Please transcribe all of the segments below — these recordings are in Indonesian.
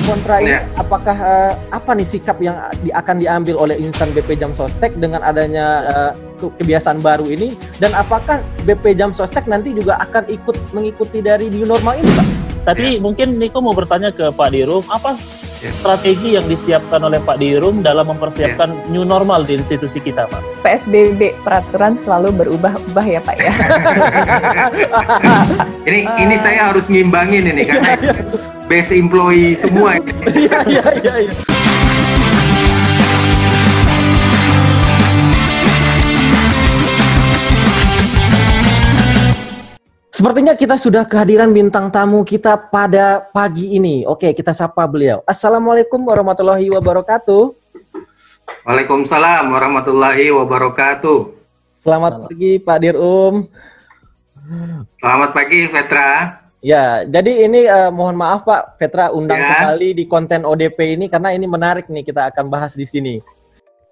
kontra ini, apakah apa nih sikap yang akan diambil oleh insan BP Jam Sostek dengan adanya kebiasaan baru ini, dan apakah BP Jam Sostek nanti juga akan mengikuti dari new normal ini, Pak? Tadi mungkin Niko mau bertanya ke Pak Dirum, apa strategi yang disiapkan oleh Pak Dirum dalam mempersiapkan new normal di institusi kita, Pak? PSBB, peraturan selalu berubah-ubah ya, Pak ya. Ini saya harus ngimbangin ini karena base employee semua. Iya. Sepertinya kita sudah kehadiran bintang tamu kita pada pagi ini. Oke, kita sapa beliau. Assalamualaikum warahmatullahi wabarakatuh. Waalaikumsalam warahmatullahi wabarakatuh. Selamat pagi Pak Dirum. Selamat pagi Petra. Ya, jadi ini mohon maaf Pak, Petra undang kembali di konten ODP ini karena ini menarik nih, kita akan bahas di sini.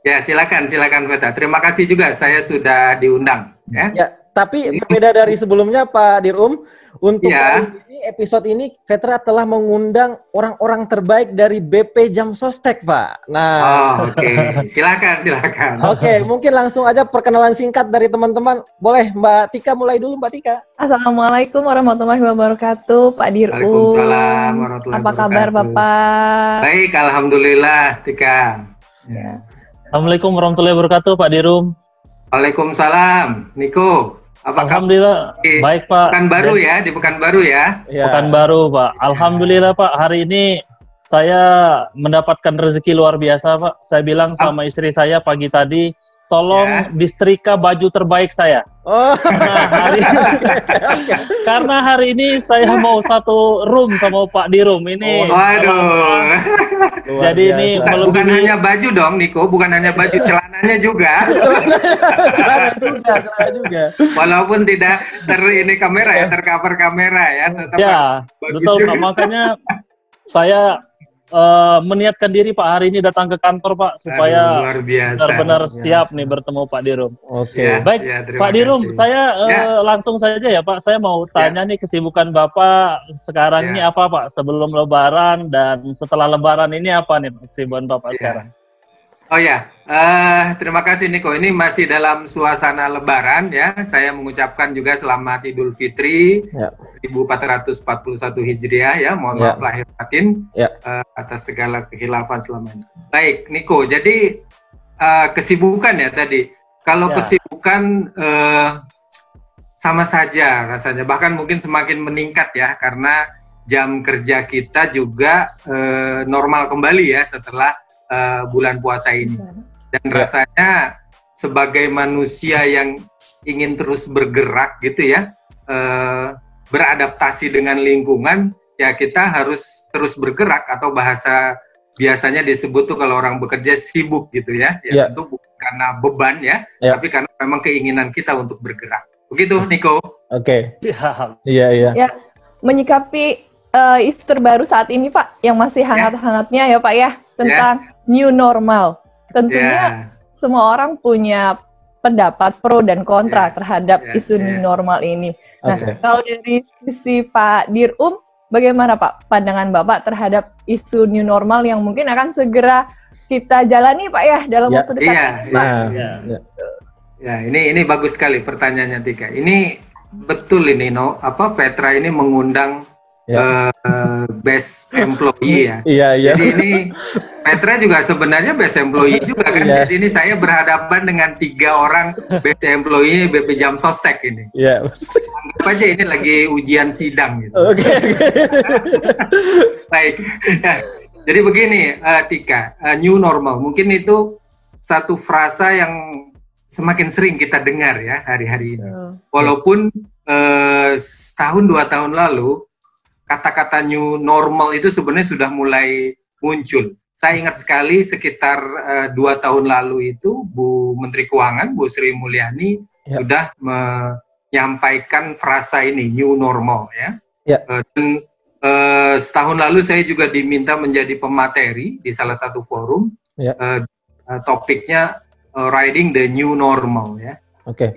Ya, silakan Petra. Terima kasih juga saya sudah diundang. Ya. Tapi berbeda dari sebelumnya Pak Dirum, untuk ini episode ini Petra telah mengundang orang-orang terbaik dari BP Jam Sostek, Pak. Nah, oke. Silakan. Oke, mungkin langsung aja perkenalan singkat dari teman-teman. Boleh Mbak Tika mulai dulu, Mbak Tika. Assalamualaikum warahmatullahi wabarakatuh, Pak Dirum. Waalaikumsalam warahmatullahi wabarakatuh. Apa kabar Bapak? Baik, alhamdulillah, Tika. Ya. Assalamualaikum warahmatullahi wabarakatuh, Pak Dirum. Waalaikumsalam, Niko. Alhamdulillah, baik Pak. Pekanbaru ya, di Pekanbaru ya. Pekanbaru Pak. Alhamdulillah Pak, hari ini saya mendapatkan rezeki luar biasa Pak. Saya bilang sama istri saya pagi tadi, tolong disetrika baju terbaik saya. Karena hari ini saya mau satu room sama Pak Dirum ini. Waduh. Jadi ini bukan hanya baju dong, Niko, bukan hanya baju, celananya juga. celana juga. Walaupun tidak kamera ya, tercover kamera ya, tetap betul Pak. Makanya saya meniatkan diri Pak hari ini datang ke kantor Pak supaya benar-benar siap nih bertemu Pak Dirum. Oke. Baik, Pak Dirum, saya langsung saja ya Pak. Saya mau tanya nih kesibukan Bapak sekarang ini apa Pak? Sebelum Lebaran dan setelah Lebaran ini apa nih kesibukan Bapak sekarang? Oh ya, terima kasih Niko. Ini masih dalam suasana Lebaran ya. Saya mengucapkan juga selamat Idul Fitri 1441 Hijriah ya. Mohon maaf lahir batin atas segala kehilafan selama ini. Baik Niko, jadi kesibukan ya tadi. Kalau kesibukan sama saja rasanya. Bahkan mungkin semakin meningkat ya karena jam kerja kita juga normal kembali ya setelah bulan puasa ini, dan rasanya sebagai manusia yang ingin terus bergerak gitu ya, beradaptasi dengan lingkungan ya, kita harus terus bergerak, atau bahasa biasanya disebut tuh kalau orang bekerja sibuk gitu ya, tentu bukan karena beban ya, tapi karena memang keinginan kita untuk bergerak. Begitu Niko. Oke. Iya. Ya, menyikapi isu terbaru saat ini Pak, yang masih hangat-hangatnya ya Pak ya, tentang new normal. Tentunya semua orang punya pendapat pro dan kontra terhadap isu new normal ini. Nah, kalau dari sisi Pak Dirum, bagaimana Pak pandangan Bapak terhadap isu new normal yang mungkin akan segera kita jalani Pak ya dalam waktu dekat ini Pak? Ya, ini bagus sekali pertanyaannya Tika. Ini betul ini Petra ini mengundang best employee ya. Iya. Jadi ini Petra juga sebenarnya best employee juga kan. Jadi ini saya berhadapan dengan 3 orang best employee BP Jam Sostek ini. Iya. Anggap aja ini lagi ujian sidang gitu. Oke. Baik. Jadi begini Tika, new normal mungkin itu satu frasa yang semakin sering kita dengar ya hari-hari ini. Walaupun setahun 2 tahun lalu kata-kata new normal itu sebenarnya sudah mulai muncul. Saya ingat sekali sekitar 2 tahun lalu itu Bu Menteri Keuangan, Bu Sri Mulyani sudah menyampaikan frasa ini, new normal ya. Dan setahun lalu saya juga diminta menjadi pemateri di salah satu forum, topiknya riding the new normal ya.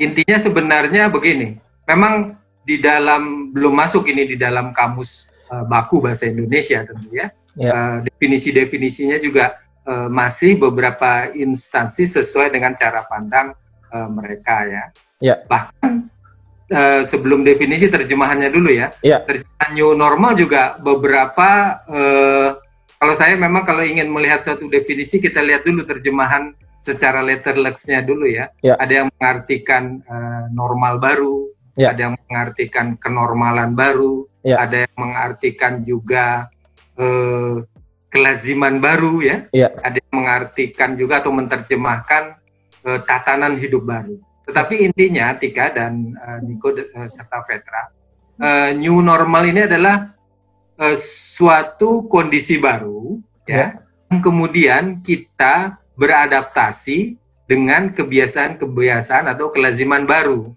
Intinya sebenarnya begini, memang di dalam, belum masuk ini di dalam kamus baku bahasa Indonesia tentu ya. Definisi-definisinya juga masih beberapa instansi sesuai dengan cara pandang mereka ya. Bahkan sebelum definisi terjemahannya dulu ya. Terjemahan new normal juga beberapa kalau saya memang kalau ingin melihat suatu definisi kita lihat dulu terjemahan secara letterlexnya dulu ya. Ada yang mengartikan normal baru, ada yang mengartikan kenormalan baru, ada yang mengartikan juga kelaziman baru ya. Ada yang mengartikan juga atau menerjemahkan tatanan hidup baru. Tetapi intinya Tika dan Niko serta Vetra, new normal ini adalah suatu kondisi baru ya, yang kemudian kita beradaptasi dengan kebiasaan-kebiasaan atau kelaziman baru.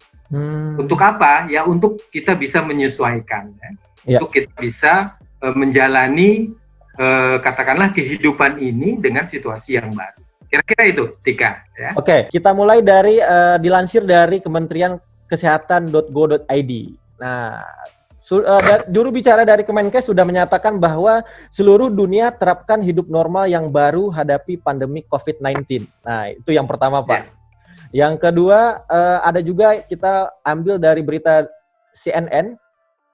Untuk apa? Ya untuk kita bisa menyesuaikan ya. Untuk kita bisa menjalani katakanlah kehidupan ini dengan situasi yang baru. Kira-kira itu, Tika. Ya. Oke, kita mulai dari dilansir dari Kementerian Kesehatan.go.id. Nah, juru bicara dari Kemenkes sudah menyatakan bahwa seluruh dunia terapkan hidup normal yang baru hadapi pandemi COVID-19. Nah, itu yang pertama, Pak. Yang kedua, ada juga kita ambil dari berita CNN,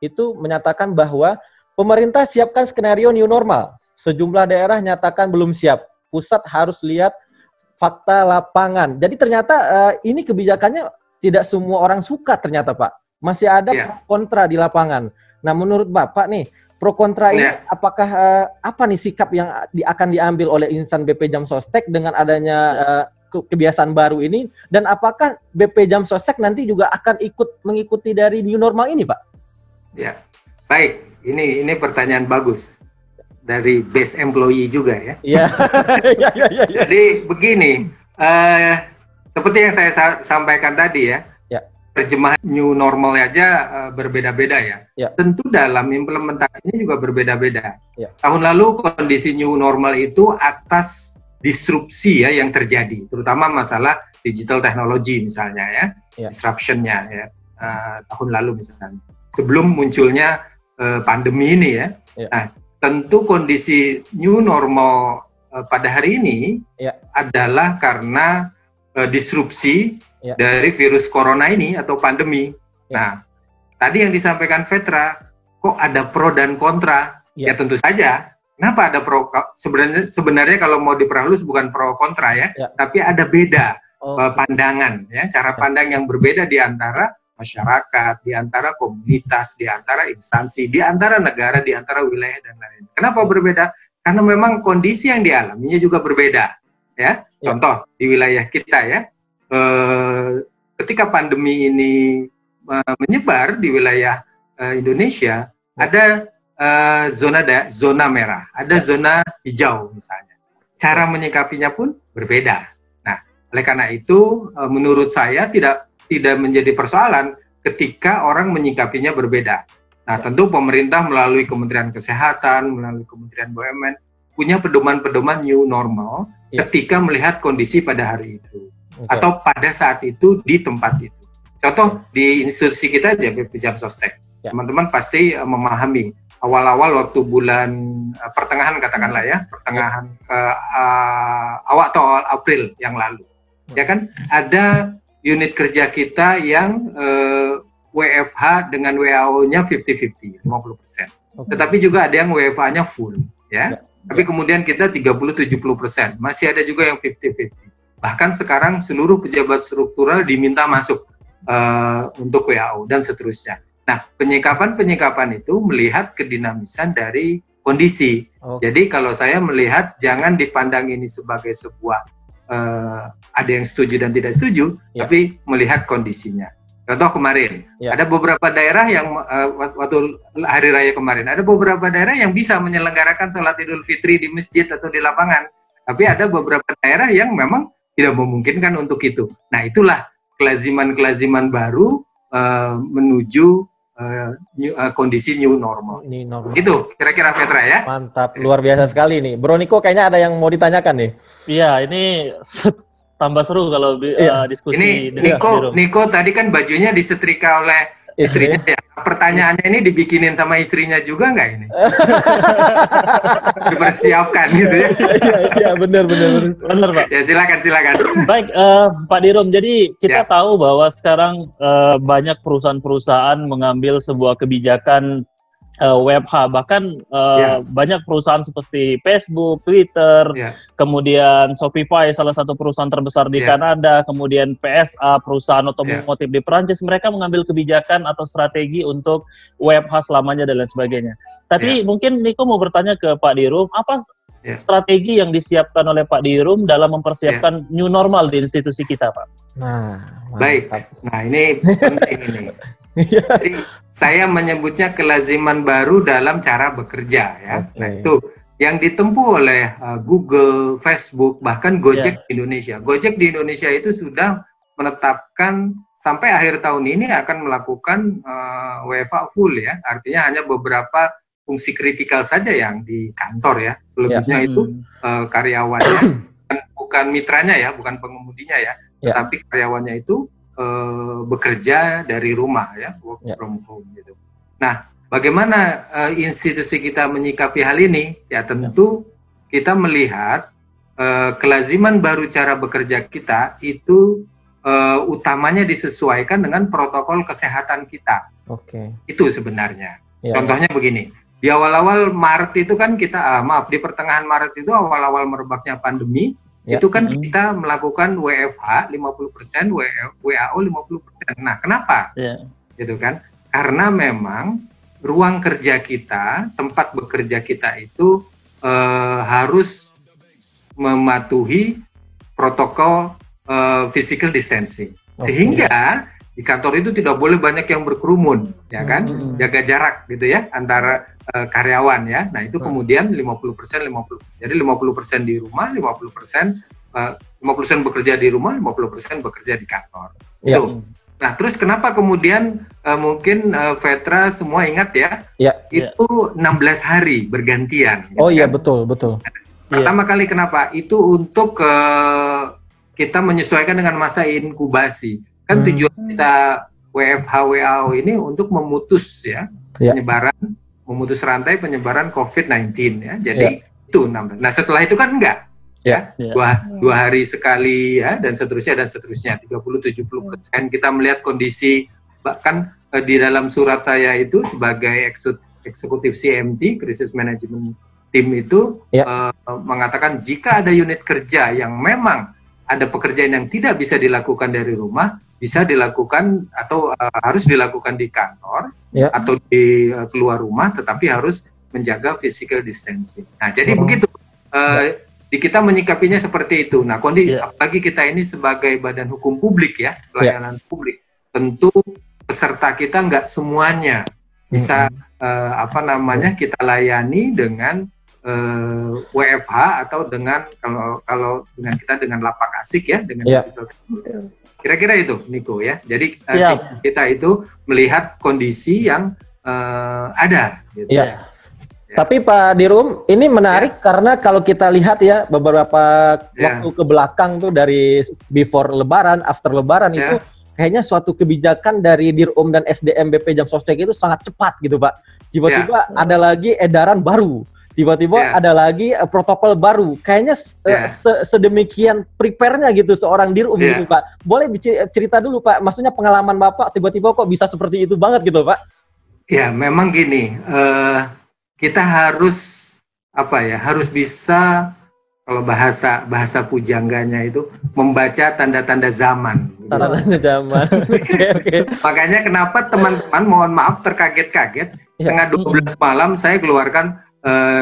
itu menyatakan bahwa pemerintah siapkan skenario new normal. Sejumlah daerah nyatakan belum siap. Pusat harus lihat fakta lapangan. Jadi ternyata ini kebijakannya tidak semua orang suka ternyata, Pak. Masih ada pro kontra di lapangan. Nah, menurut Bapak nih, pro kontra ini apakah apa nih sikap yang akan diambil oleh insan BP Jam Sostek dengan adanya kebiasaan baru ini, dan apakah BP Jam Sostek nanti juga akan mengikuti dari new normal ini, Pak? Ya, baik. Ini pertanyaan bagus dari base employee juga ya. Iya. Jadi begini, seperti yang saya sampaikan tadi ya. Terjemahan new normal aja berbeda-beda ya. Tentu dalam implementasinya juga berbeda-beda. Tahun lalu kondisi new normal itu atas disrupsi ya yang terjadi, terutama masalah digital technology misalnya ya, disruption-nya ya. Tahun lalu misalnya. Sebelum munculnya pandemi ini ya. Nah, tentu kondisi new normal pada hari ini adalah karena disrupsi dari virus corona ini atau pandemi. Nah, tadi yang disampaikan Vetra, kok ada pro dan kontra? Ya tentu saja. Kenapa ada pro? Sebenarnya kalau mau diperhalus bukan pro kontra ya, tapi ada beda pandangan ya, cara pandang yang berbeda di antara masyarakat, di antara komunitas, di antara instansi, di antara negara, di antara wilayah dan lain-lain. Kenapa berbeda? Karena memang kondisi yang dialaminya juga berbeda ya. Contoh di wilayah kita ya. Ketika pandemi ini menyebar di wilayah Indonesia, ada zona merah, ada zona hijau misalnya. Cara menyikapinya pun berbeda. Nah, oleh karena itu, menurut saya tidak menjadi persoalan ketika orang menyikapinya berbeda. Nah, tentu pemerintah melalui Kementerian Kesehatan, melalui Kementerian BUMN punya pedoman-pedoman new normal ketika melihat kondisi pada hari itu. Atau pada saat itu di tempat itu. Contoh di institusi kita aja BP Jam Sostek, teman-teman pasti memahami awal-awal waktu bulan pertengahan katakanlah ya, pertengahan awal April yang lalu, ya kan ada unit kerja kita yang WFH dengan WHO-nya 50-50, 50%. Tetapi juga ada yang WFH-nya full, ya. Tapi kemudian kita 30-70%, masih ada juga yang 50-50. Bahkan sekarang seluruh pejabat struktural diminta masuk untuk WHO dan seterusnya. Nah, penyikapan itu melihat kedinamisan dari kondisi. Jadi kalau saya melihat jangan dipandang ini sebagai sebuah ada yang setuju dan tidak setuju, tapi melihat kondisinya. Contoh kemarin, ada beberapa daerah yang waktu Hari Raya kemarin, ada beberapa daerah yang bisa menyelenggarakan sholat Idul Fitri di masjid atau di lapangan. Tapi ada beberapa daerah yang memang tidak memungkinkan untuk itu. Nah, itulah kelaziman-kelaziman baru menuju kondisi new normal. Itu kira-kira Vetra ya. Mantap, luar biasa sekali nih. Bro Niko kayaknya ada yang mau ditanyakan nih. Iya, ini tambah seru kalau diskusi. Ini Niko tadi kan bajunya disetrika oleh Istrinya ya. Pertanyaannya ini dibikinin sama istrinya juga nggak ini? Dipersiapkan gitu ya? Iya, benar Pak. Ya silakan. Baik, Pak Dirom. Jadi kita tahu bahwa sekarang banyak perusahaan-perusahaan mengambil sebuah kebijakan WFH, bahkan banyak perusahaan seperti Facebook, Twitter, kemudian Shopify, salah satu perusahaan terbesar di Kanada, kemudian PSA, perusahaan otomotif di Perancis, mereka mengambil kebijakan atau strategi untuk WFH selamanya dan lain sebagainya. Tapi mungkin Niko mau bertanya ke Pak Dirom, apa strategi yang disiapkan oleh Pak Dirom dalam mempersiapkan new normal di institusi kita, Pak? Nah, baik. Nah, ini penting ini. Jadi saya menyebutnya kelaziman baru dalam cara bekerja ya. Nah, itu yang ditempuh oleh Google, Facebook, bahkan Gojek di Indonesia. Gojek di Indonesia itu sudah menetapkan sampai akhir tahun ini akan melakukan WFH full ya. Artinya hanya beberapa fungsi kritikal saja yang di kantor ya. Selebihnya itu karyawannya bukan mitranya ya, bukan pengemudinya ya, tetapi karyawannya itu bekerja dari rumah ya, work from home gitu. Nah, bagaimana institusi kita menyikapi hal ini? Ya tentu kita melihat kelaziman baru cara bekerja kita itu utamanya disesuaikan dengan protokol kesehatan kita. Itu sebenarnya. Contohnya begini, di awal-awal Maret itu kan kita, di pertengahan Maret itu awal-awal merebaknya pandemi, itu kan kita melakukan WFH 50%, WAO 50%. Nah, kenapa? Gitu kan? Karena memang ruang kerja kita, tempat bekerja kita itu harus mematuhi protokol physical distancing. Sehingga di kantor itu tidak boleh banyak yang berkerumun, ya kan? Jaga jarak gitu ya antara karyawan ya. Nah, itu kemudian 50%. Jadi 50% di rumah, 50% bekerja di rumah, 50% bekerja di kantor. Itu. Nah, terus kenapa kemudian mungkin Vetra semua ingat ya? Itu 16 hari bergantian. Gitu kan? Betul. Pertama kali kenapa? Itu untuk kita menyesuaikan dengan masa inkubasi. Kan tujuan kita WFH WAO ini untuk memutus ya penyebaran, memutus rantai penyebaran COVID-19 ya. Jadi itu 16. Nah, setelah itu kan enggak. Dua hari sekali ya, dan seterusnya 30-70%. Kita melihat kondisi, bahkan di dalam surat saya itu sebagai eksekutif CMT, Crisis Management Team itu mengatakan jika ada unit kerja yang memang ada pekerjaan yang tidak bisa dilakukan dari rumah, bisa dilakukan atau harus dilakukan di kantor atau di keluar rumah, tetapi harus menjaga physical distancing. Nah, jadi begitu. Kita menyikapinya seperti itu. Nah, apalagi kita ini sebagai badan hukum publik ya, pelayanan publik, tentu peserta kita nggak semuanya bisa kita layani dengan WFH atau dengan kalau dengan kita dengan lapak asik ya, dengan digital. Kira-kira itu, Niko ya. Jadi kita itu melihat kondisi yang ada. Gitu. Tapi Pak Dirom, ini menarik karena kalau kita lihat ya beberapa waktu ke belakang tuh dari before Lebaran, after Lebaran itu kayaknya suatu kebijakan dari Dirom dan SDM BP Jam Sostek itu sangat cepat gitu Pak. Tiba-tiba ada lagi edaran baru, tiba-tiba ada lagi protokol baru. Kayaknya sedemikian prepare-nya gitu seorang Dirom gitu Pak. Boleh cerita dulu Pak, maksudnya pengalaman Bapak tiba-tiba kok bisa seperti itu banget gitu Pak? Ya memang gini. Kita harus harus bisa, kalau bahasa pujangganya itu membaca tanda-tanda zaman. Tanda-tanda zaman. Oke. Makanya kenapa teman-teman mohon maaf terkaget-kaget tengah 12 malam saya keluarkan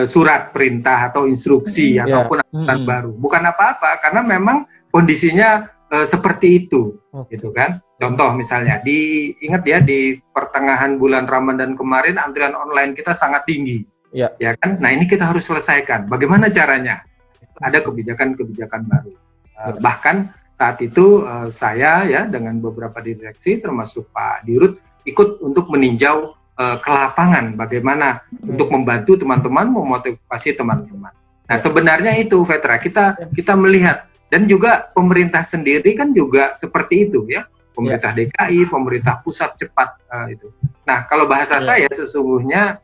surat perintah atau instruksi ataupun aturan baru. Bukan apa-apa, karena memang kondisinya seperti itu, gitu kan. Contoh misalnya, ingat ya di pertengahan bulan Ramadan kemarin antrian online kita sangat tinggi, ya kan. Nah ini kita harus selesaikan. Bagaimana caranya? Ada kebijakan-kebijakan baru. Bahkan saat itu saya ya dengan beberapa direksi termasuk Pak Dirut ikut untuk meninjau ke lapangan bagaimana untuk membantu teman-teman, memotivasi teman-teman. Nah sebenarnya itu Vetra kita melihat. Dan juga pemerintah sendiri kan juga seperti itu ya. pemerintah DKI, pemerintah pusat cepat itu. Nah, kalau bahasa saya sesungguhnya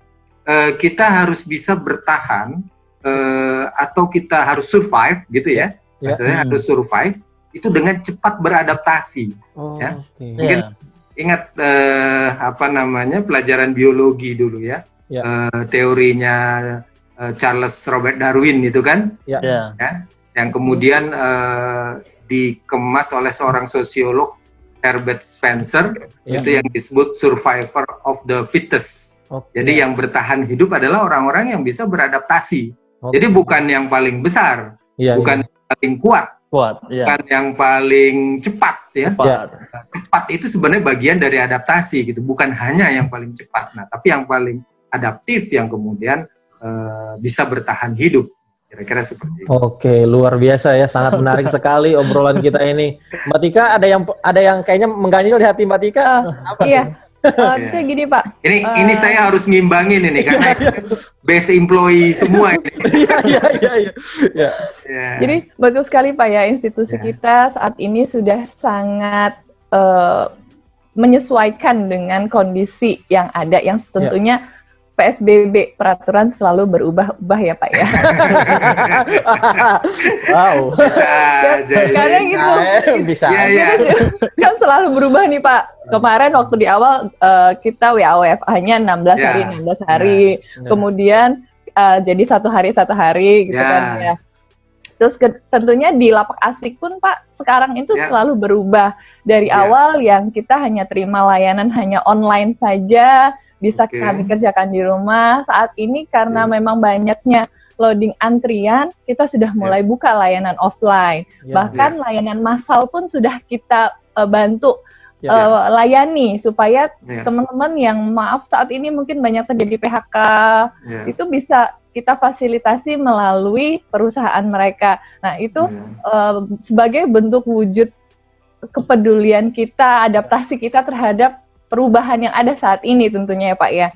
kita harus bisa bertahan atau kita harus survive gitu ya. Maksudnya harus survive itu dengan cepat beradaptasi. Ya. Mungkin ingat pelajaran biologi dulu ya. Teorinya Charles Robert Darwin itu kan. Ya. Yang kemudian dikemas oleh seorang sosiolog Herbert Spencer, itu yang disebut survivor of the fittest. Jadi yang bertahan hidup adalah orang-orang yang bisa beradaptasi. Jadi bukan yang paling besar, bukan yang paling kuat, bukan yang paling cepat ya. Cepat itu sebenarnya bagian dari adaptasi gitu, bukan hanya yang paling cepat. Nah, tapi yang paling adaptif yang kemudian bisa bertahan hidup. Kira-kira seperti itu. Oke, luar biasa ya, sangat menarik sekali obrolan kita ini. Mbak Tika, ada yang kayaknya mengganjil di hati Mbak Tika. Iya. Bisa gini Pak. Ini saya harus ngimbangin ini karena base employee semua ini. Iya. Jadi betul sekali Pak ya, institusi kita saat ini sudah sangat menyesuaikan dengan kondisi yang ada, yang tentunya PSBB, peraturan selalu berubah-ubah ya Pak ya. Wow. Karena gitu. Bisa. Kan selalu berubah nih Pak. Kemarin waktu di awal kita WFH-nya 16 hari, 16 hari. Kemudian jadi 1 hari gitu kan ya. Terus tentunya di lapak asik pun Pak, sekarang itu selalu berubah. Dari awal yang kita hanya terima layanan hanya online saja, bisa kami kerjakan di rumah. Saat ini karena memang banyaknya loading antrian, kita sudah mulai buka layanan offline. Bahkan layanan massal pun sudah kita bantu layani supaya teman-teman yang maaf saat ini mungkin banyak terjadi PHK, itu bisa kita fasilitasi melalui perusahaan mereka. Nah itu sebagai bentuk wujud kepedulian kita, adaptasi kita terhadap perubahan yang ada saat ini tentunya ya Pak ya.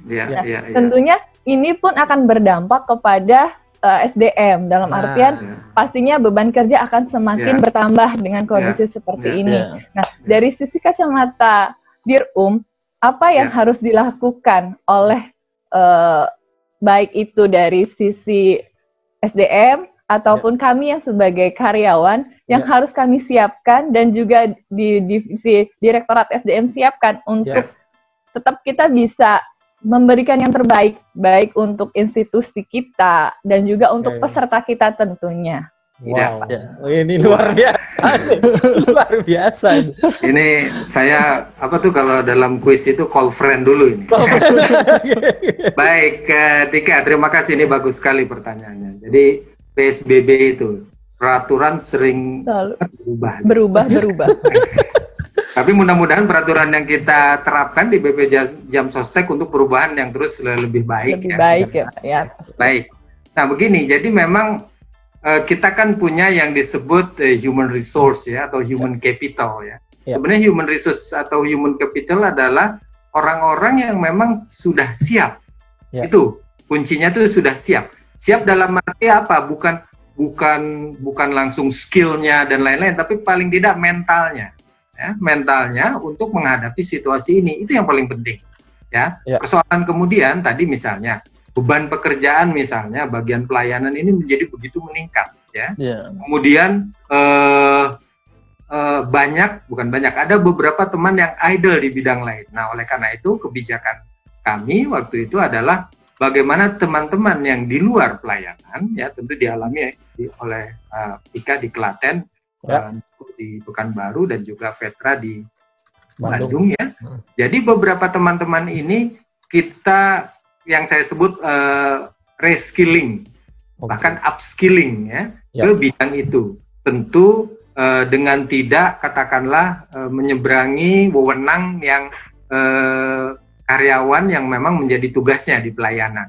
Tentunya ini pun akan berdampak kepada SDM dalam artian pastinya beban kerja akan semakin bertambah dengan kondisi seperti ini. Nah, dari sisi kacamata Dir-Um, apa yang harus dilakukan oleh baik itu dari sisi SDM ataupun kami yang sebagai karyawan yang harus kami siapkan dan juga di divisi Direktorat SDM siapkan untuk tetap kita bisa memberikan yang terbaik, baik untuk institusi kita dan juga untuk peserta kita tentunya. Wow, ini luar biasa. Luar biasa. Ini saya kalau dalam kuis itu call friend dulu ini. Baik, Tika, terima kasih, ini bagus sekali pertanyaannya. Jadi PSBB itu peraturan sering berubah. Tapi mudah-mudahan peraturan yang kita terapkan di BP Jam Sostek untuk perubahan yang terus lebih baik. Baik. Nah begini, jadi memang kita kan punya yang disebut human resource ya, atau human capital ya. Sebenarnya human resource atau human capital adalah orang-orang yang memang sudah siap. Itu kuncinya tuh sudah siap. Siap dalam arti apa? Bukan langsung skillnya dan lain-lain, tapi paling tidak mentalnya, mentalnya untuk menghadapi situasi ini, itu yang paling penting. Persoalan kemudian tadi misalnya beban pekerjaan misalnya bagian pelayanan ini menjadi begitu meningkat, Kemudian ada beberapa teman yang idle di bidang lain. Nah, oleh karena itu kebijakan kami waktu itu adalah bagaimana teman-teman yang di luar pelayanan, tentu dialami oleh Ika di Klaten, di Pekanbaru, dan juga Vetra di Bandung ya. Jadi beberapa teman-teman ini kita yang saya sebut reskilling, bahkan upskilling ke bidang itu. Tentu dengan tidak katakanlah menyeberangi wewenang yang karyawan yang memang menjadi tugasnya di pelayanan.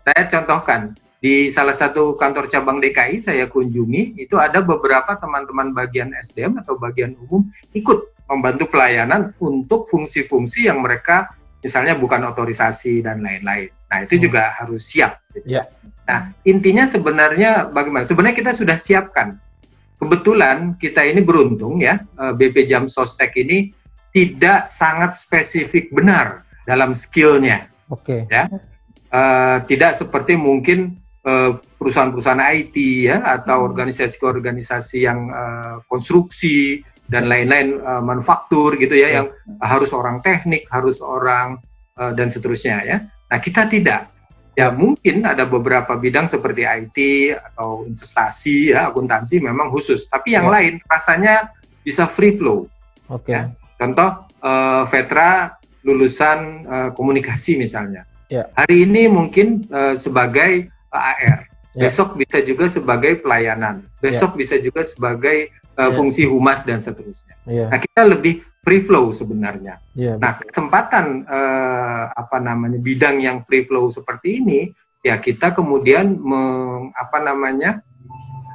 Saya contohkan, di salah satu kantor cabang DKI saya kunjungi, itu ada beberapa teman-teman bagian SDM atau bagian umum ikut membantu pelayanan untuk fungsi-fungsi yang mereka misalnya bukan otorisasi dan lain-lain. Nah, itu juga harus siap. Nah, intinya sebenarnya bagaimana? Sebenarnya kita sudah siapkan. Kebetulan kita ini beruntung ya, BP Jam Sostek ini tidak sangat spesifik benar dalam skillnya. Oke. Ya, tidak seperti mungkin perusahaan-perusahaan IT ya atau organisasi-organisasi yang konstruksi dan lain-lain, manufaktur gitu ya, yang harus orang teknik, harus orang dan seterusnya ya. Nah, kita tidak. Ya mungkin ada beberapa bidang seperti IT atau investasi ya, akuntansi memang khusus. Tapi yang lain rasanya bisa free flow. Oke. Ya. Contoh Vetra lulusan komunikasi misalnya. Hari ini mungkin sebagai AR. Besok bisa juga sebagai pelayanan. Besok bisa juga sebagai fungsi humas dan seterusnya. Nah, kita lebih free flow sebenarnya. Nah, kesempatan bidang yang free flow seperti ini, ya kita kemudian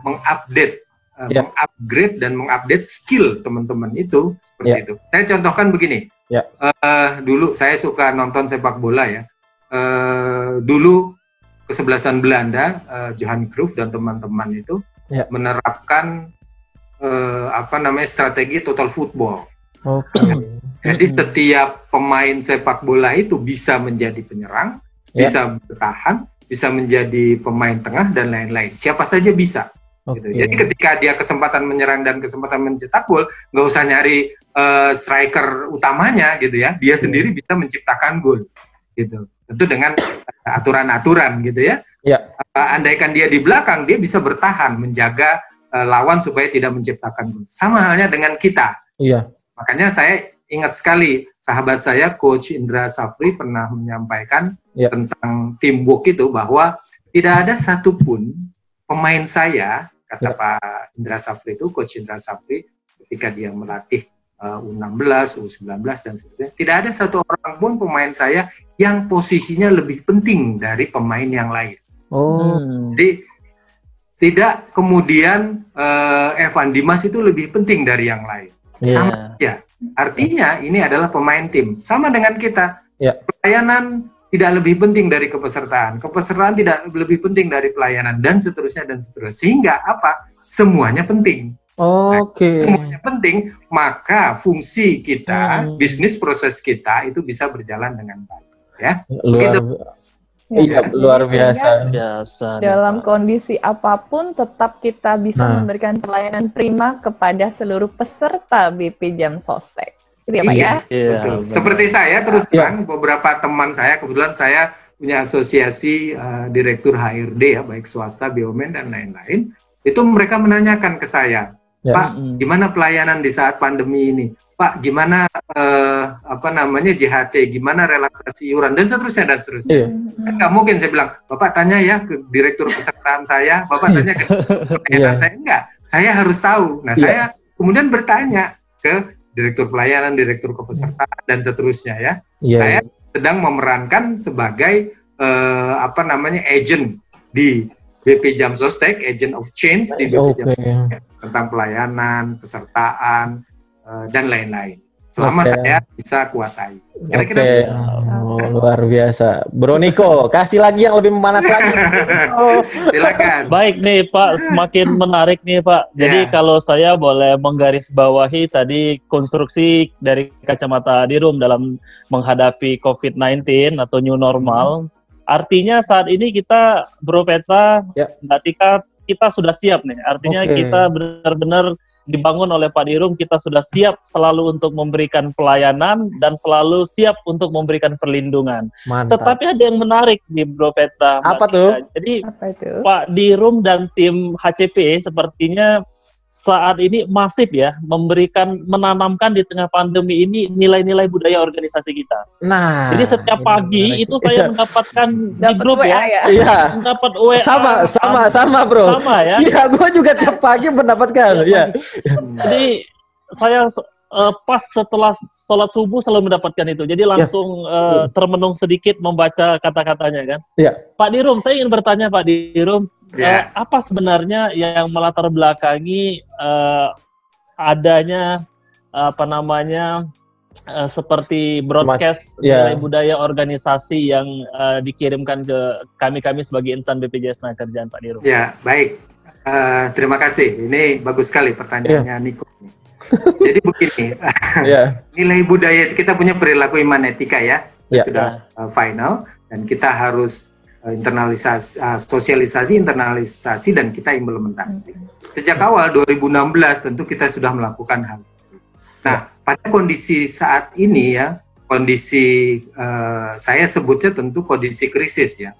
mengupdate, mengupgrade dan mengupdate skill teman-teman itu seperti itu. Saya contohkan begini. Dulu saya suka nonton sepak bola ya. Dulu kesebelasan Belanda, Johan Cruyff dan teman-teman itu menerapkan strategi total football. Jadi setiap pemain sepak bola itu bisa menjadi penyerang, bisa bertahan, bisa menjadi pemain tengah dan lain-lain. Siapa saja bisa. Gitu. Jadi ketika dia kesempatan menyerang dan kesempatan mencetak gol, nggak usah nyari striker utamanya gitu ya. Dia sendiri bisa menciptakan gol. Gitu. Tentu dengan aturan-aturan gitu ya. Andaikan dia di belakang, dia bisa bertahan, menjaga lawan supaya tidak menciptakan gol. Sama halnya dengan kita. Makanya saya ingat sekali sahabat saya Coach Indra Safri pernah menyampaikan tentang teamwork itu, bahwa tidak ada satupun pemain saya, kata Pak Indra Safri itu, Coach Indra Safri, ketika dia melatih U16, U19 dan sebagainya, tidak ada satu orang pun pemain saya yang posisinya lebih penting dari pemain yang lain. Jadi tidak kemudian Evan Dimas itu lebih penting dari yang lain. Sama aja. Artinya ini adalah pemain tim. Sama dengan kita. Pelayanan tidak lebih penting dari kepesertaan. Kepesertaan tidak lebih penting dari pelayanan dan seterusnya dan seterusnya. Sehingga apa? Semuanya penting. Semuanya penting, maka fungsi kita, bisnis proses kita itu bisa berjalan dengan baik. Ya. Luar biasa. Dalam kondisi apapun tetap kita bisa memberikan pelayanan prima kepada seluruh peserta BP Jam Sostek. Gitu ya, Pak ya? Betul. Seperti saya terus terang, beberapa teman saya, kebetulan saya punya asosiasi direktur HRD ya, baik swasta, BUMN dan lain-lain. Itu mereka menanyakan ke saya, Pak, gimana pelayanan di saat pandemi ini? Pak, gimana JHT, gimana relaksasi iuran dan seterusnya dan seterusnya. Kan nggak mungkin saya bilang, Bapak tanya ya ke direktur pesertaan saya, Bapak tanya ke pelayanan saya, enggak. Saya harus tahu. Nah, saya kemudian bertanya ke direktur pelayanan, direktur kepesertaan dan seterusnya ya. Saya sedang memerankan sebagai agent di BP Jam Sostek, agent of change di BP Jam Sostek, tentang pelayanan, pesertaan dan lain-lain. Selama saya bisa kuasai. Kira-kira luar biasa. Bro Niko, kasih lagi yang lebih memanas lagi. Silakan. Baik nih Pak, semakin menarik nih Pak. Jadi kalau saya boleh menggarisbawahi tadi konstruksi dari kacamata Dirum dalam menghadapi COVID-19 atau new normal. Artinya saat ini kita, Bro Petra, Mbak Tika, kita sudah siap nih. Artinya kita benar-benar dibangun oleh Pak Dirum, kita sudah siap selalu untuk memberikan pelayanan dan selalu siap untuk memberikan perlindungan. Mantap. Tetapi ada yang menarik nih Bro Petra. Apa tuh? Jadi Pak Dirum dan tim HCP sepertinya saat ini masif ya menanamkan di tengah pandemi ini nilai-nilai budaya organisasi kita. Nah, jadi setiap pagi itu saya mendapatkan di grup WA mendapat WA. Sama Bro. Sama ya. Iya, gue juga tiap pagi mendapatkan. Iya. Jadi saya pas setelah sholat subuh selalu mendapatkan itu. Jadi langsung termenung sedikit membaca kata-katanya kan. Pak Dirum, saya ingin bertanya Pak Dirum, apa sebenarnya yang melatar belakangi adanya seperti broadcast nilai budaya organisasi yang dikirimkan ke kami sebagai insan BPJS Tenaga Kerjaan, Pak Dirum? Ya, baik. Terima kasih. Ini bagus sekali pertanyaannya Niko. Jadi begini, nilai budaya kita punya perilaku iman etika ya, sudah final, dan kita harus internalisasi, sosialisasi, internalisasi, dan kita implementasi. Sejak awal 2016 tentu kita sudah melakukan hal itu. Nah, pada kondisi saat ini ya, kondisi saya sebutnya tentu kondisi krisis ya.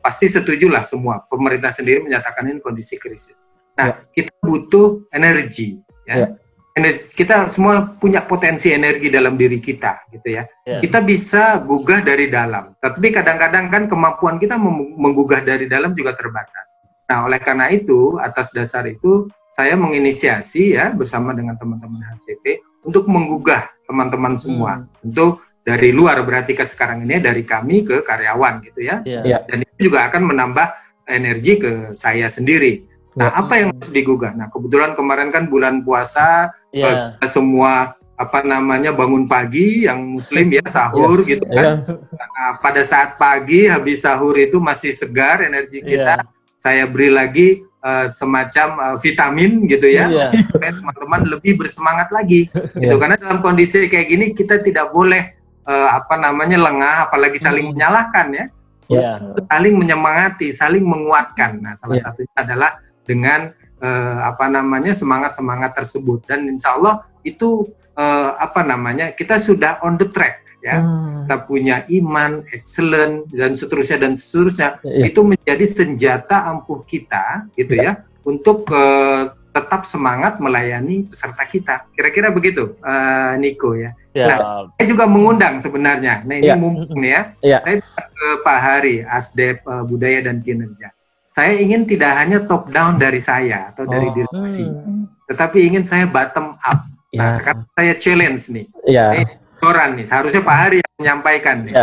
Pasti setujulah semua, pemerintah sendiri menyatakan ini kondisi krisis. Nah, kita butuh energi ya. Kita semua punya potensi energi dalam diri kita gitu ya. Kita bisa gugah dari dalam, tapi kadang-kadang kan kemampuan kita menggugah dari dalam juga terbatas. Nah, oleh karena itu, atas dasar itu saya menginisiasi ya bersama dengan teman-teman HCP untuk menggugah teman-teman semua. Tentu dari luar, berarti sekarang ini dari kami ke karyawan gitu ya. Dan itu juga akan menambah energi ke saya sendiri. Nah, apa yang harus digugah? Nah, kebetulan kemarin kan bulan puasa, semua bangun pagi yang muslim ya, sahur gitu kan. Nah, pada saat pagi habis sahur itu masih segar energi kita, saya beri lagi semacam vitamin gitu ya, supaya teman-teman lebih bersemangat lagi gitu. Karena dalam kondisi kayak gini kita tidak boleh lengah, apalagi saling menyalahkan ya. Saling menyemangati, saling menguatkan. Nah, salah satunya adalah dengan semangat tersebut, dan insya Allah itu kita sudah on the track ya. Kita punya iman excellent dan seterusnya itu menjadi senjata ampuh kita gitu ya untuk tetap semangat melayani peserta kita. Kira-kira begitu, Niko ya. Nah, saya juga mengundang sebenarnya. Nah, ini mumpung ya. Saya ke Pak Hari, Asdep Budaya dan Kinerja. Saya ingin tidak hanya top down dari saya atau dari direksi, tetapi ingin saya bottom up. Nah, sekarang saya challenge nih. Orang nih, seharusnya Pak Hari yang menyampaikan nih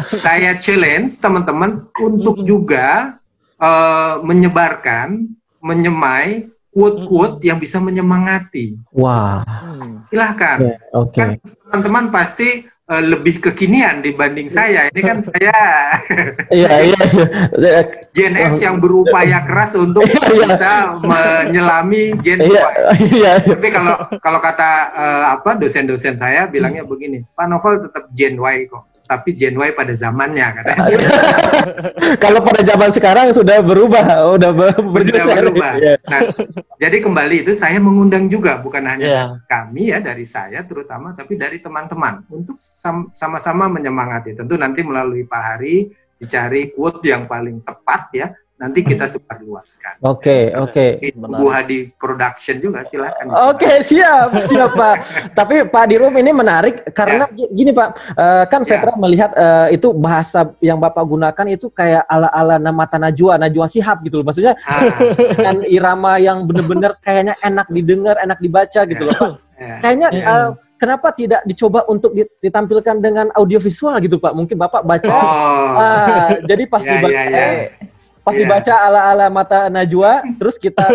Saya challenge teman-teman untuk juga menyebarkan, menyemai quote-quote yang bisa menyemangati. Silahkan. Kan teman-teman pasti lebih kekinian dibanding saya. Ini kan saya Gen X yang berupaya keras untuk bisa menyelami Gen Y. Tapi kalau kata dosen-dosen saya bilangnya begini, Pak Novel tetap Gen Y kok, tapi Gen Y pada zamannya katanya. Kalau pada zaman sekarang sudah berubah, sudah berubah. Nah, jadi kembali itu saya mengundang juga, bukan hanya kami ya, dari saya terutama, tapi dari teman-teman untuk sama-sama menyemangati. Tentu nanti melalui Pak Hari dicari quote yang paling tepat ya. Nanti kita sebarluaskan. Oke. Bu Hadi Production juga silakan. Oke, siap Pak. Tapi Pak Dirum ini menarik karena gini Pak, kan Vetra melihat itu bahasa yang Bapak gunakan itu kayak ala-ala Mata Najwa Shihab gitu loh. Maksudnya dengan irama yang benar-benar kayaknya enak didengar, enak dibaca gitu loh Pak. Kayaknya kenapa tidak dicoba untuk ditampilkan dengan audiovisual gitu Pak? Mungkin Bapak baca, jadi pas dibaca. Pas dibaca ala-ala Mata Najwa, terus kita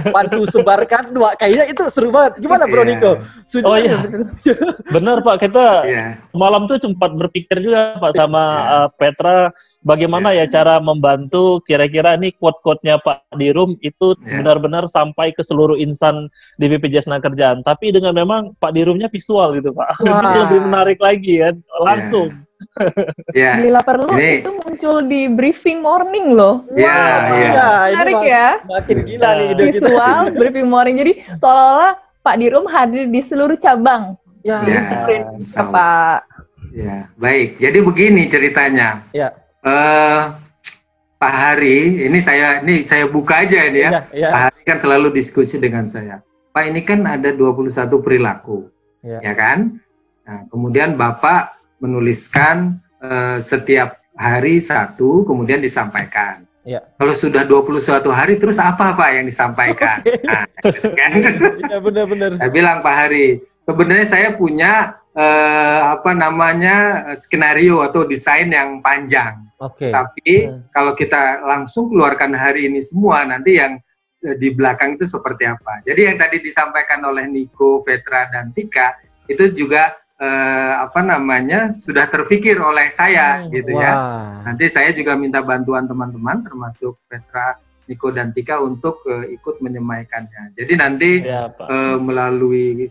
bantu sebarkan. Kayaknya itu seru banget. Gimana Bro Niko? Benar Pak, kita malam tuh sempat berpikir juga Pak sama Petra, bagaimana ya cara membantu kira-kira nih quote-quote-nya Pak Dirum itu benar-benar sampai ke seluruh insan di BPJS Tenagakerjaan. Tapi dengan memang Pak Dirumnya visual gitu Pak. Lebih menarik lagi kan, langsung. Bila perlu itu muncul di briefing morning loh. Menarik ya. Makin gila nih ide kita. Visual briefing morning, jadi seolah-olah Pak Dirum hadir di seluruh cabang. Pak. Baik. Jadi begini ceritanya. Pak Hari, ini saya buka aja ini ya. Pak Hari kan selalu diskusi dengan saya. Pak, ini kan ada 21 perilaku, ya kan? Nah, kemudian Bapak menuliskan setiap hari satu, kemudian disampaikan. Kalau sudah 21 hari, terus apa Pak yang disampaikan? Nah, kan? Benar-benar. Saya bilang Pak Hari, sebenarnya saya punya skenario atau desain yang panjang. Tapi kalau kita langsung keluarkan hari ini semua, nanti yang di belakang itu seperti apa? Jadi yang tadi disampaikan oleh Niko, Vetra, dan Tika itu juga sudah terpikir oleh saya gitu ya. Nanti saya juga minta bantuan teman-teman termasuk Petra, Niko dan Tika untuk ikut menyemaikannya. Jadi nanti melalui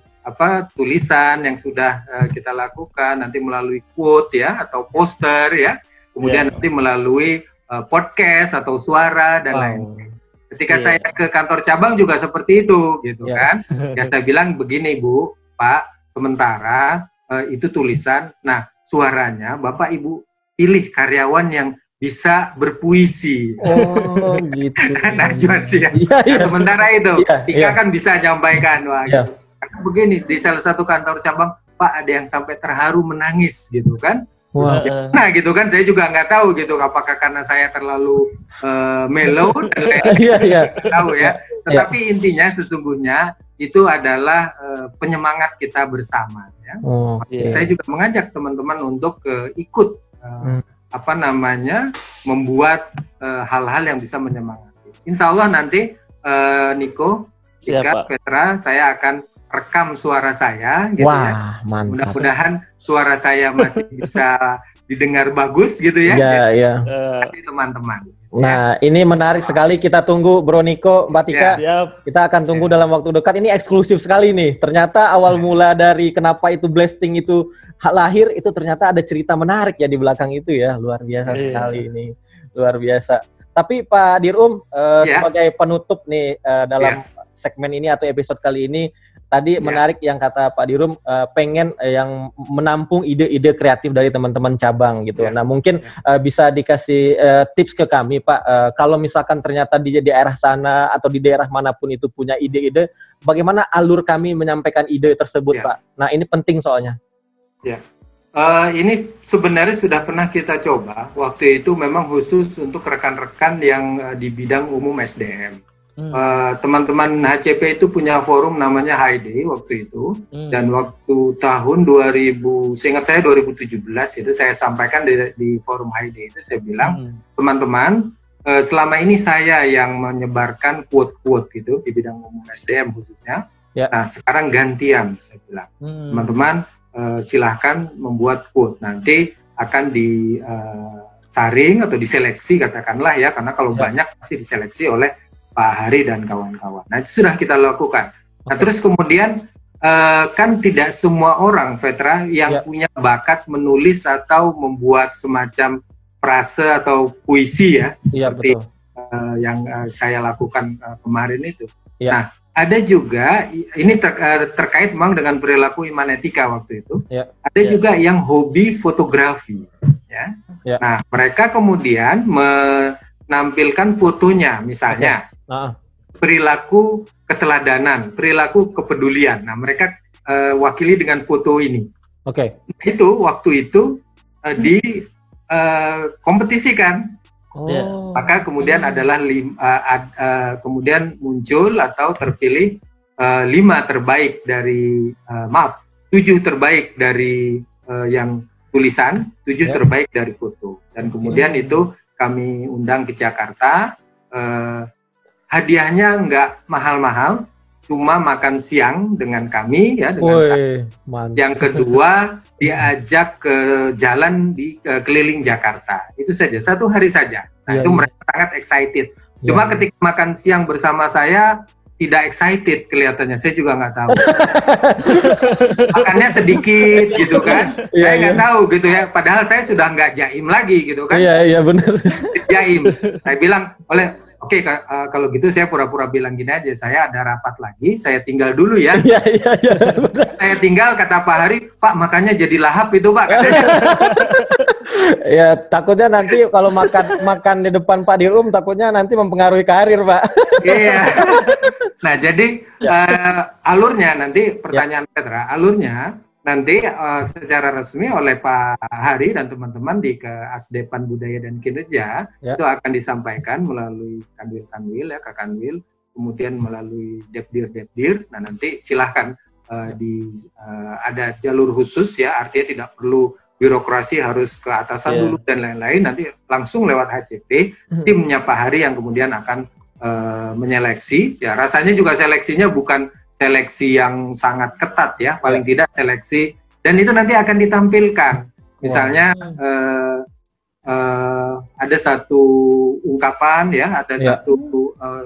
tulisan yang sudah kita lakukan, nanti melalui quote ya atau poster ya, kemudian nanti melalui podcast atau suara dan lain-lain. Ketika saya ke kantor cabang juga seperti itu gitu kan. Ya saya bilang begini Bu, Pak, sementara itu tulisan, nah suaranya Bapak Ibu pilih karyawan yang bisa berpuisi. Oh, gitu. Najwa sih ya. Sementara itu, Tika kan bisa nyampaikan. Wah, gitu. Karena begini, di salah satu kantor cabang, Pak, ada yang sampai terharu menangis, gitu kan. Wow. Nah, gitu kan, saya juga nggak tahu, gitu, apakah karena saya terlalu mellow, dan lain-lain, tahu ya. Tetapi intinya, sesungguhnya, itu adalah penyemangat kita bersama. Ya. Saya juga mengajak teman-teman untuk ikut, membuat hal-hal yang bisa menyemangati. Insya Allah nanti Niko, Tika, Petra, saya akan rekam suara saya, gitu. Wah, ya. Mantap. Mudah-mudahan suara saya masih bisa didengar bagus, gitu ya. Teman-teman. Nah, ini menarik sekali. Kita tunggu, Bro Niko, Mbak Tika. Kita akan tunggu dalam waktu dekat. Ini eksklusif sekali nih. Ternyata awal mula dari kenapa itu blasting itu lahir, itu ternyata ada cerita menarik ya di belakang itu ya. Luar biasa sekali ini. Luar biasa. Tapi Pak Dirum, sebagai penutup nih dalam segmen ini atau episode kali ini, tadi menarik yang kata Pak Dirum, pengen yang menampung ide-ide kreatif dari teman-teman cabang gitu. Nah mungkin bisa dikasih tips ke kami Pak, kalau misalkan ternyata di daerah sana atau di daerah manapun itu punya ide-ide, bagaimana alur kami menyampaikan ide tersebut Pak? Nah ini penting soalnya. Ini sebenarnya sudah pernah kita coba, waktu itu memang khusus untuk rekan-rekan yang di bidang umum SDM. Teman-teman HCP itu punya forum namanya HID waktu itu, dan waktu tahun 2000, seingat saya 2017 itu saya sampaikan di forum HID itu, saya bilang teman-teman, selama ini saya yang menyebarkan quote-quote gitu di bidang umum SDM khususnya. Nah sekarang gantian, saya bilang teman-teman silahkan membuat quote, nanti akan disaring atau diseleksi katakanlah ya, karena kalau banyak pasti diseleksi oleh Pak Hari dan kawan-kawan. Nah itu sudah kita lakukan. Nah terus kemudian kan tidak semua orang, Petra, yang punya bakat menulis atau membuat semacam frase atau puisi ya, seperti yang saya lakukan kemarin itu. Nah ada juga, ini terkait memang dengan perilaku iman etika waktu itu. Ada juga yang hobi fotografi. Ya. Nah mereka kemudian menampilkan fotonya, misalnya. Perilaku keteladanan, perilaku kepedulian. Nah, mereka wakili dengan foto ini. Itu waktu itu dikompetisikan. Maka kemudian adalah kemudian muncul atau terpilih 5 terbaik dari 7 terbaik dari yang tulisan, 7 terbaik dari foto. Dan kemudian itu kami undang ke Jakarta. Hadiahnya nggak mahal-mahal, cuma makan siang dengan kami ya, dengan yang kedua diajak ke jalan di keliling Jakarta, itu saja, 1 hari saja. Nah itu mereka sangat excited. Cuma ketika makan siang bersama saya tidak excited kelihatannya, saya juga nggak tahu. Makannya sedikit gitu kan, saya nggak tahu gitu ya. Padahal saya sudah nggak jaim lagi gitu kan. Iya benar. Jaim. Saya bilang Oke, kalau gitu saya pura-pura bilang gini aja, saya ada rapat lagi, saya tinggal dulu ya. Iya. Saya tinggal, kata Pak Hari, Pak makannya jadi lahap itu Pak. Katanya. Ya takutnya nanti kalau makan di depan Pak Dirum, takutnya nanti mempengaruhi karir Pak. Iya. Nah jadi alurnya nanti pertanyaan Petra, alurnya nanti secara resmi oleh Pak Hari dan teman-teman di Keasdepan Budaya dan Kinerja itu akan disampaikan melalui Kanwil, Kakanwil, kemudian melalui Depdir. Nah nanti silahkan ada jalur khusus ya, artinya tidak perlu birokrasi harus ke atasan dulu dan lain-lain, nanti langsung lewat HCP, timnya Pak Hari yang kemudian akan menyeleksi. Ya rasanya juga seleksinya bukan seleksi yang sangat ketat ya, paling tidak seleksi, dan itu nanti akan ditampilkan. Misalnya ada satu ungkapan ya, ada satu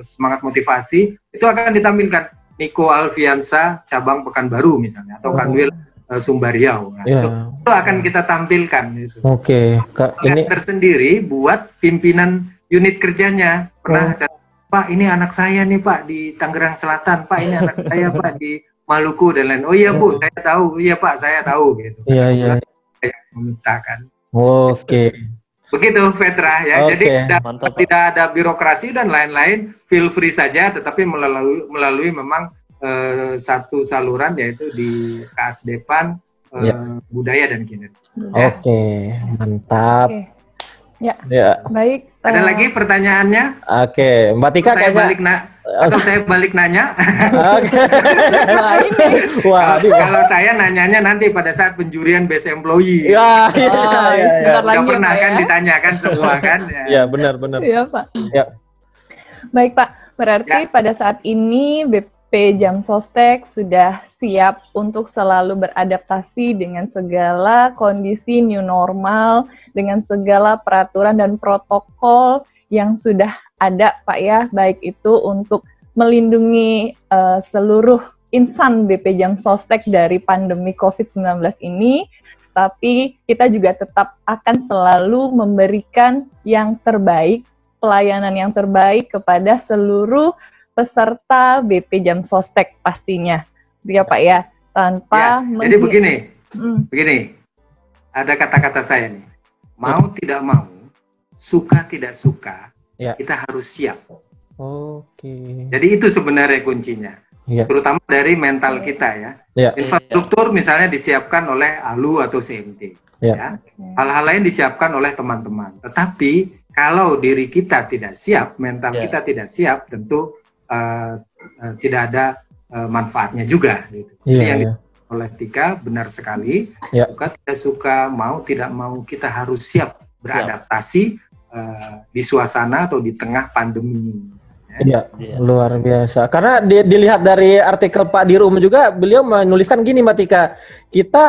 semangat motivasi, itu akan ditampilkan Niko Alfiansa cabang Pekanbaru misalnya, atau Kanwil Sumbariau. Nah, itu akan kita tampilkan. Gitu. Ini tersendiri buat pimpinan unit kerjanya. Pernah Pak, ini anak saya nih Pak di Tangerang Selatan, Pak ini anak saya Pak di Maluku dan lain. Oh iya Bu, saya tahu. Iya Pak, saya tahu. Gitu. Saya memintakan. Begitu Petra ya. Jadi tidak ada birokrasi dan lain-lain, feel free saja, tetapi melalui memang satu saluran, yaitu di Kasdepan Budaya dan Kinerja. Mantap. Baik. Ada lagi pertanyaannya? Mbak Tika atau saya balik nanya? Kalau saya nanyanya nanti pada saat penjurian best employee. Udah pernah kan ditanyakan semua kan? Ya benar. Iya Pak. Baik Pak, berarti pada saat ini BP Jam Sostek sudah siap untuk selalu beradaptasi dengan segala kondisi new normal, dengan segala peraturan dan protokol yang sudah ada Pak ya, baik itu untuk melindungi seluruh insan BP Jam Sostek dari pandemi COVID-19 ini, tapi kita juga tetap akan selalu memberikan yang terbaik, pelayanan yang terbaik kepada seluruh peserta BP Jam Sostek pastinya. Ya Pak ya, tanpa jadi begini, ada kata-kata saya nih, mau tidak mau, suka tidak suka, kita harus siap. Jadi itu sebenarnya kuncinya, terutama dari mental kita ya. Infrastruktur misalnya disiapkan oleh ALU atau CMT, hal-hal lain disiapkan oleh teman-teman. Tetapi kalau diri kita tidak siap, mental kita tidak siap, tentu tidak ada manfaatnya juga. Gitu. Jadi yang oleh Tika benar sekali, suka tidak suka, mau tidak mau, kita harus siap beradaptasi di suasana atau di tengah pandemi. Luar biasa. Karena dilihat dari artikel Pak Dirum juga, beliau menuliskan gini Mbak Tika, kita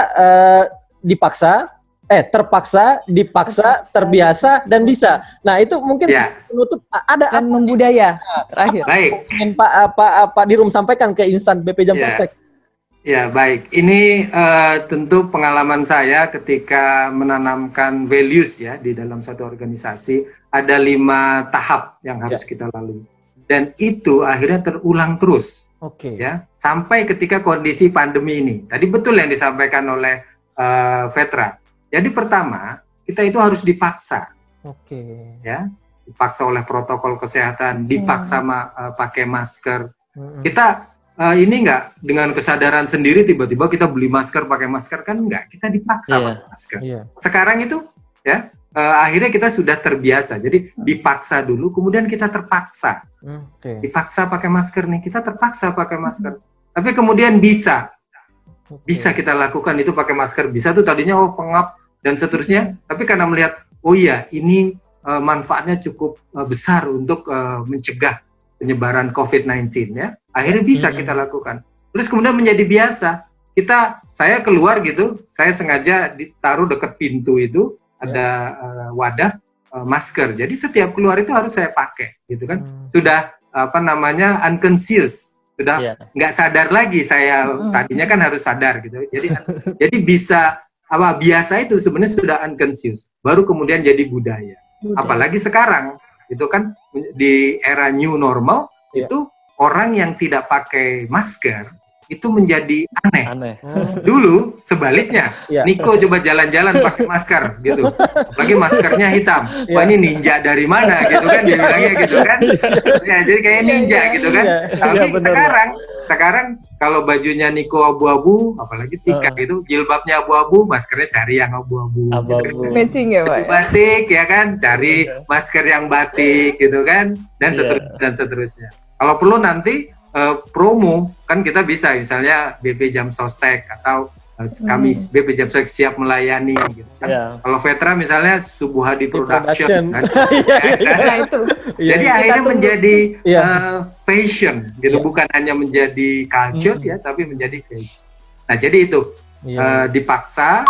terpaksa, dipaksa, terbiasa, dan bisa. Nah itu mungkin penutup ada dan membudaya terakhir. Baik. Ingin Pak Dirum sampaikan ke insan BP Jam Sostek. Ya baik. Ini tentu pengalaman saya ketika menanamkan values ya di dalam satu organisasi, ada 5 tahap yang harus kita lalui. Dan itu akhirnya terulang terus. Ya sampai ketika kondisi pandemi ini. Tadi betul yang disampaikan oleh Petra. Jadi pertama, kita itu harus dipaksa. Ya, dipaksa oleh protokol kesehatan, dipaksa pakai masker. Kita ini enggak dengan kesadaran sendiri tiba-tiba kita beli masker, pakai masker, kan enggak, kita dipaksa pakai masker. Sekarang itu ya, akhirnya kita sudah terbiasa. Jadi dipaksa dulu, kemudian kita terpaksa. Dipaksa pakai masker nih, kita terpaksa pakai masker. Tapi kemudian bisa kita lakukan itu pakai masker. Bisa tuh tadinya pengap dan seterusnya, tapi karena melihat ini manfaatnya cukup besar untuk mencegah penyebaran COVID-19 ya, akhirnya bisa kita lakukan. Terus kemudian menjadi biasa. Saya keluar gitu, saya sengaja ditaruh dekat pintu itu ada wadah masker. Jadi setiap keluar itu harus saya pakai, gitu kan? Sudah unconscious, sudah nggak sadar lagi saya. Tadinya kan harus sadar gitu. Jadi bisa biasa itu sebenarnya sudah unconscious, baru kemudian jadi budaya. Apalagi sekarang itu kan di era new normal, itu orang yang tidak pakai masker itu menjadi aneh. Dulu sebaliknya, Niko coba jalan-jalan pakai masker gitu, lagi maskernya hitam. Wah ini ninja dari mana gitu kan, dia bilangnya gitu kan. Ya jadi kayak ninja gitu kan. Tapi sekarang kalau bajunya Niko abu-abu, apalagi Tika gitu, jilbabnya abu-abu, maskernya cari yang abu-abu. Gitu. Matching ya Pak. Batik ya kan, cari masker yang batik gitu kan, dan seterusnya. Kalau perlu nanti promo kan kita bisa, misalnya BP Jam Sostek atau kami BP Jam Sostek siap melayani gitu kan. Kalau Petra misalnya Subuhadi Production kan. Jadi akhirnya menjadi fashion gitu, bukan hanya menjadi culture ya, tapi menjadi fashion. Nah jadi itu dipaksa,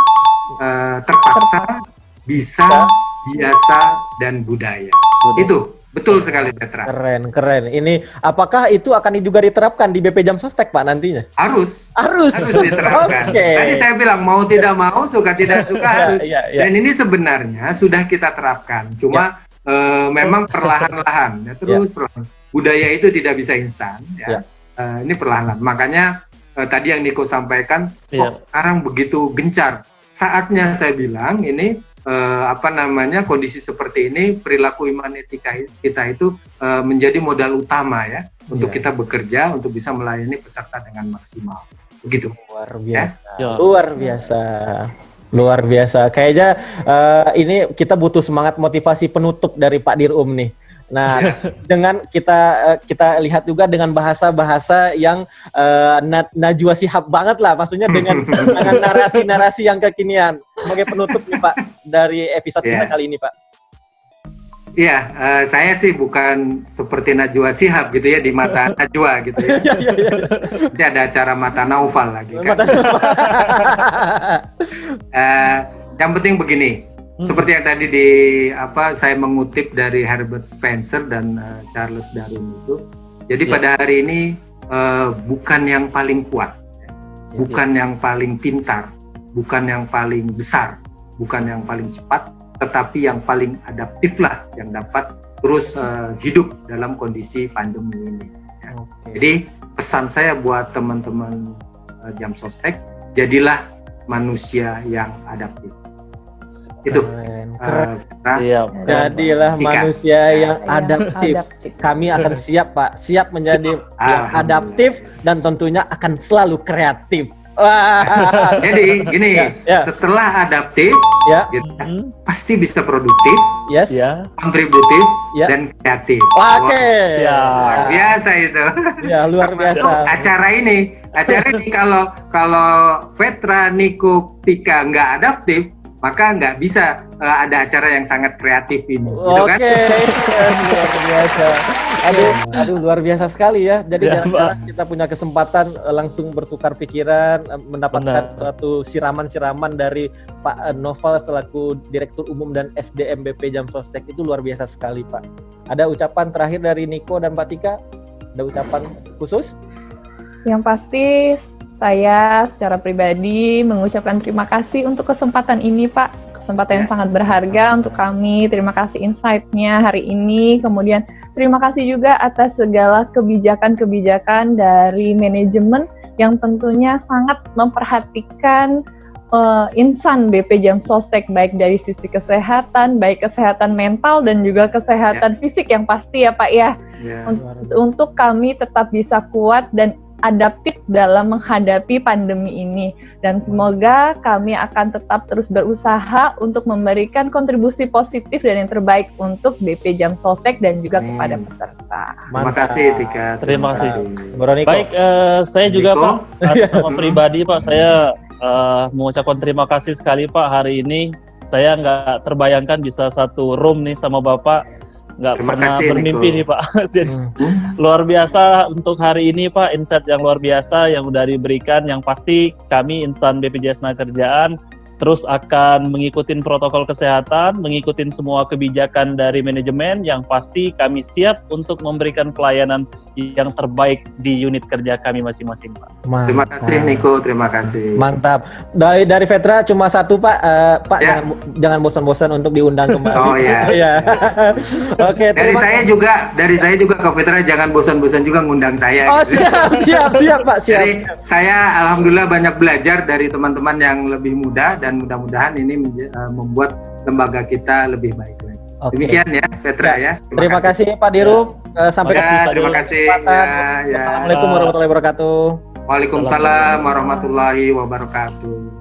terpaksa, bisa, biasa, dan budaya. Itu betul sekali, Petra. Keren, keren. Ini apakah itu akan juga diterapkan di BP Jam Sostek, Pak, nantinya? Harus diterapkan. Okay. Tadi saya bilang mau tidak mau, suka tidak suka harus. Dan ini sebenarnya sudah kita terapkan. Cuma memang perlahan-lahan, ya, terus perlahan. Budaya itu tidak bisa instan, ya. Ini perlahan-lahan. Makanya tadi yang Niko sampaikan, sekarang begitu gencar. Saatnya saya bilang ini. Kondisi seperti ini, perilaku iman etika kita itu menjadi modal utama ya untuk kita bekerja untuk bisa melayani peserta dengan maksimal. Begitu. Luar biasa. Luar biasa. Luar biasa. Kayaknya ini kita butuh semangat motivasi penutup dari Pak Dirum nih. Nah, dengan kita lihat juga dengan bahasa-bahasa yang Najwa Shihab banget lah, maksudnya dengan narasi-narasi yang kekinian. Sebagai penutup nih Pak dari episode kita kali ini, Pak. Iya, saya sih bukan seperti Najwa Shihab gitu ya di mata Najwa gitu ya. Nanti ada acara mata Naufal lagi kan. Yang penting begini. Seperti yang tadi saya mengutip dari Herbert Spencer dan Charles Darwin itu. Jadi pada hari ini bukan yang paling kuat, bukan yang paling pintar, bukan yang paling besar, bukan yang paling cepat, tetapi yang paling adaptif lah yang dapat terus hidup dalam kondisi pandemi ini. Ya. Jadi pesan saya buat teman-teman Jam Sostek, jadilah manusia yang adaptif. Itu jadilah manusia yang adaptif. Kami akan siap, Pak, siap menjadi yang adaptif dan tentunya akan selalu kreatif. Jadi gini, setelah adaptif pasti bisa produktif, kontributif, dan kreatif. Luar biasa itu. Ya, luar biasa. Acara ini kalau Petra, Niko, Tika nggak adaptif, maka nggak bisa ada acara yang sangat kreatif ini. Gitu kan? Luar biasa. Aduh, luar biasa sekali ya. Jadi kita punya kesempatan langsung bertukar pikiran, mendapatkan suatu siraman-siraman dari Pak Noval selaku Direktur Umum dan SDM BP Jam Sostek. Itu luar biasa sekali, Pak. Ada ucapan terakhir dari Niko dan Mbak Tika? Ada ucapan khusus? Yang pasti saya secara pribadi mengucapkan terima kasih untuk kesempatan ini, Pak. Kesempatan yang sangat berharga untuk kami. Terima kasih insight-nya hari ini. Kemudian terima kasih juga atas segala kebijakan-kebijakan dari manajemen yang tentunya sangat memperhatikan insan BP Jam Sostek, baik dari sisi kesehatan, baik kesehatan mental dan juga kesehatan fisik yang pasti ya Pak ya. Untuk kami tetap bisa kuat dan adaptif dalam menghadapi pandemi ini, dan semoga kami akan tetap terus berusaha untuk memberikan kontribusi positif dan yang terbaik untuk BP Jam Sostek dan juga kepada peserta. Terima kasih Tika. Terima kasih. Baik, saya juga Pak, sama pribadi Pak, saya mengucapkan terima kasih sekali Pak hari ini. Saya nggak terbayangkan bisa satu room nih sama Bapak. Nggak pernah bermimpi nih Pak. Luar biasa untuk hari ini Pak, insight yang luar biasa yang udah diberikan. Yang pasti kami insan BPJS Tenagakerjaan terus akan mengikuti protokol kesehatan, mengikuti semua kebijakan dari manajemen. Yang pasti kami siap untuk memberikan pelayanan yang terbaik di unit kerja kami masing-masing Pak. Mantap. Terima kasih Niko, terima kasih. Mantap. Dari Petra cuma satu Pak, Pak jangan bosan-bosan untuk diundang kembali. Oh iya. Oke. Dari saya juga ke Petra jangan bosan-bosan juga ngundang saya. Oh gitu. siap Pak, siap. Jadi saya alhamdulillah banyak belajar dari teman-teman yang lebih muda dan mudah-mudahan ini membuat lembaga kita lebih baik lagi. Demikian ya Petra ya. Terima kasih Pak Dirum. Sampai ketemu. Terima kasih. Assalamualaikum warahmatullahi wabarakatuh. Waalaikumsalam warahmatullahi wabarakatuh.